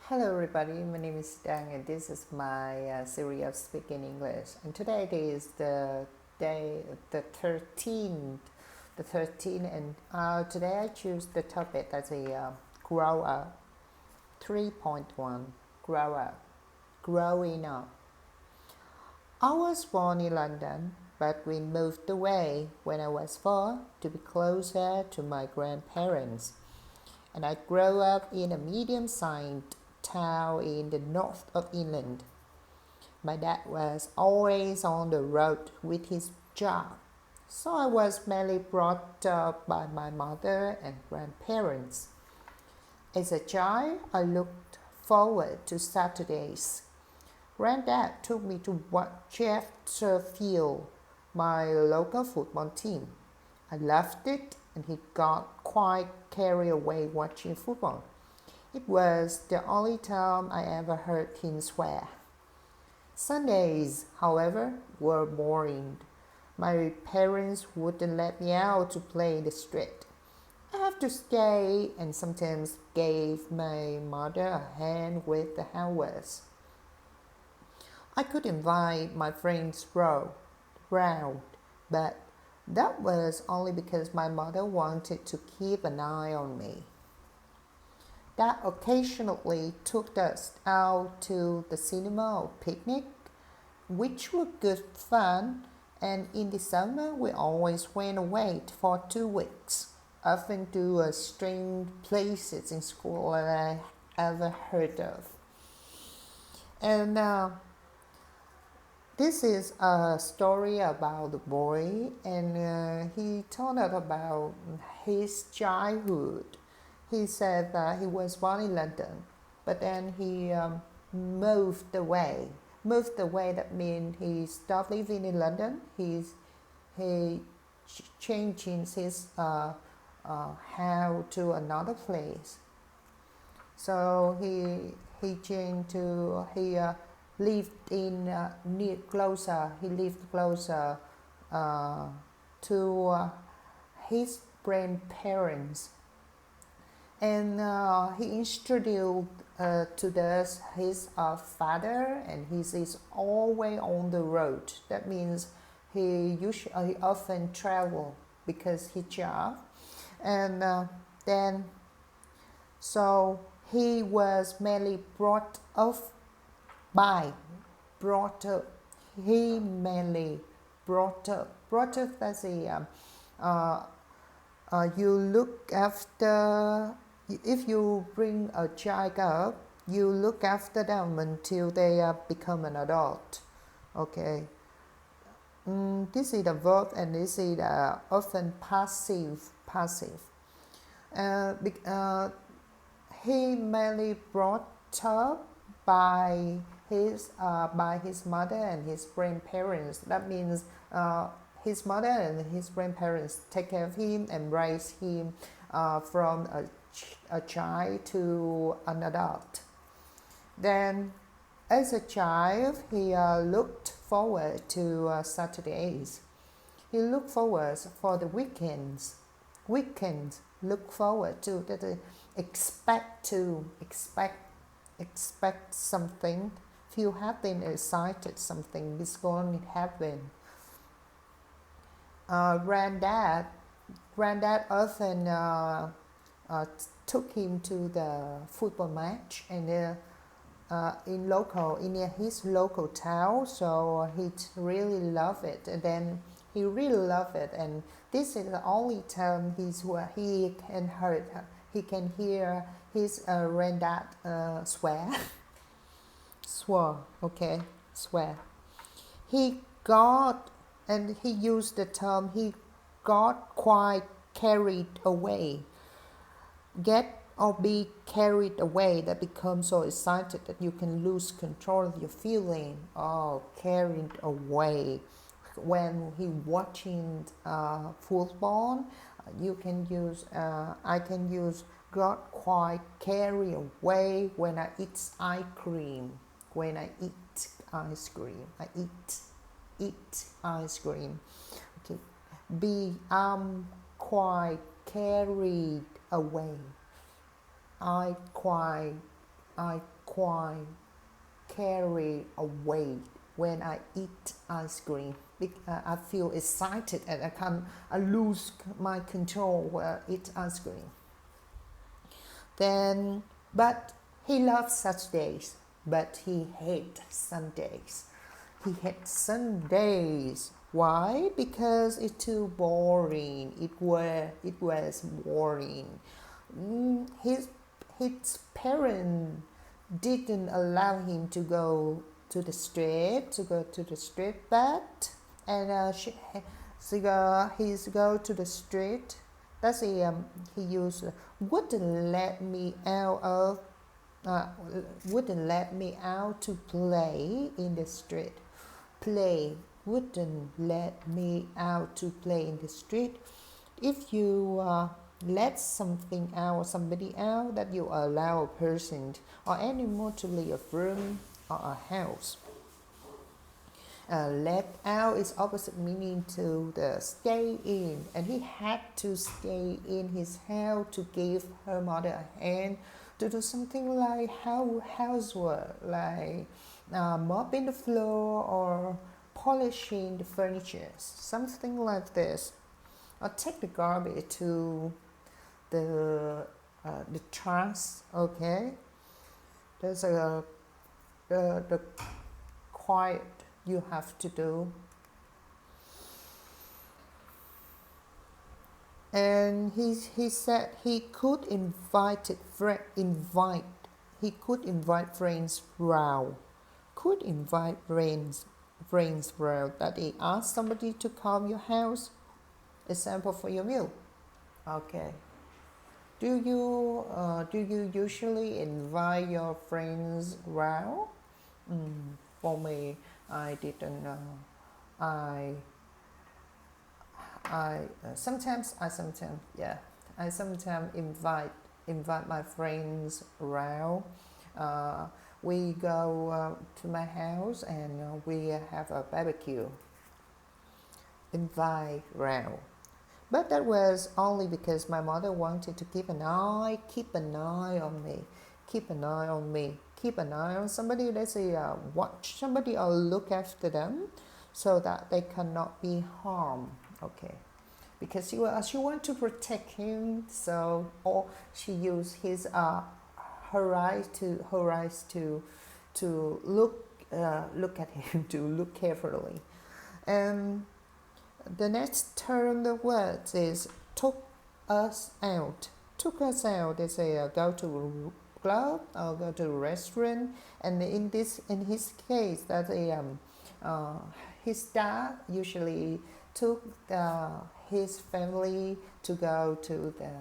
Hello, everybody. My name is Dang, and this is my series of speaking English. And today it is the day, the 13th, and today I choose the topic as a grow up. 3.1 Grow up, growing up. I was born in London, but we moved away when I was 4 to be closer to my grandparents. And I grew up in a medium-sized town in the north of England. My dad was always on the road with his job, so I was mainly brought up by my mother and grandparents. As a child, I looked forward to Saturdays. Granddad took me to watch Chesterfield, my local football team. I loved it, and he got quite carried away watching football. It was the only time I ever heard him swear. Sundays, however, were boring. My parents wouldn't let me out to play in the street. I have to stay and sometimes gave my mother a hand with the housework. I could invite my friends round, but that was only because my mother wanted to keep an eye on me. Dad occasionally took us out to the cinema or picnic, which were good fun, and in the summer we always went away for 2 weeks, often to strange places in school that I ever heard of. And this is a story about the boy, and he told us about his childhood. He said that he was born in London, but then he moved away. Moved away, that means he stopped living in London. He changing his house to another place. So he changed to he lived in near closer. He lived closer to his grandparents, and he introduced to us his father, and he is always on the road. That means he often travel because he job, and then so he was mainly by brought up. He mainly brought up as a you look after. If you bring a child up, you look after them until they become an adult. Okay. This is the verb, and this is often passive. Uh, he mainly brought up by his mother and his grandparents. That means his mother and his grandparents take care of him and raise him from a child to an adult. Then, as a child, he looked forward to Saturdays. He looked forward for the weekends. Look forward to that. Expect something. Feel happy and excited. Something is going to happen. Granddad often took him to the football match, and in his local town, so he really loved it. And then he really loved it, and this is the only time he can hear his granddad swear. He got, and he used the term, he got quite carried away. Get or be carried away, that becomes so excited that you can lose control of your feeling. Oh, carried away. When he watching football, you can use I can use got quite carried away when I eat ice cream. When I eat ice cream, I eat ice cream. Okay, be quite carried away. I quite I quite carry away when I eat ice cream. I feel excited and I lose my control when I eat ice cream. Then, but he loves such days, but he hates Sundays. He hates Sundays. Why? Because it's too boring. It was boring. His parents didn't allow him to go to the street, but and he's go to the street. That's he used wouldn't let me out of uh, wouldn't let me out to play in the street. Play wouldn't let me out to play in the street. If you let something out, somebody out, that you allow a person or animal to leave a room or a house. Let out is opposite meaning to the stay in, and he had to stay in his house to give her mother a hand to do something like housework, like mopping the floor or polishing the furniture, something like this, or take the garbage to the trash. Okay, there's the quiet you have to do. And he said he could invite friends round. Could invite friends round, that he asked somebody to come your house. Example for your meal. Okay. Do you usually invite your friends round? For me, I didn't know. I sometimes invite my friends around. We go to my house and we have a barbecue. Invite round. But that was only because my mother wanted to keep an eye on me, keep an eye on somebody. Let's say watch somebody or look after them, so that they cannot be harmed. Okay, because she want to protect him, so or she used his her eyes to look at him, to look carefully. And the next term, the word is took us out. Took us out. They say go to a club or go to a restaurant, and in his case, that his dad usually took his family to go to the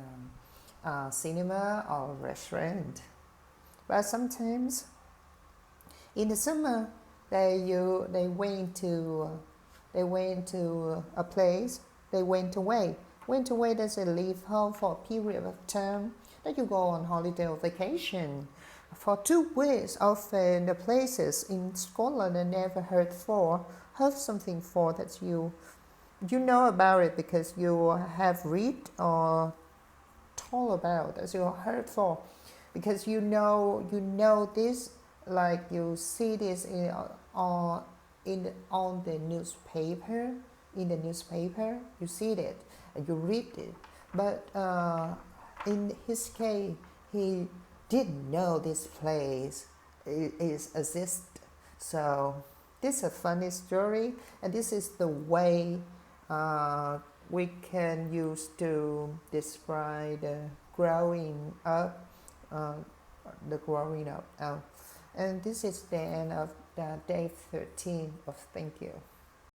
cinema or restaurant. But sometimes in the summer they went to a place. They went away. That's a leave home for a period of time. That you go on holiday or vacation for 2 weeks. Often the places in Scotland I never heard something for, that you know about it because you have read or told about, as you heard for, because you know this, like you see this on the newspaper. In the newspaper you see it and you read it. But in his case, he didn't know this place is exist. So this is a funny story, and this is the way we can use to describe the growing up. And this is the end of the day 13 of Thank You.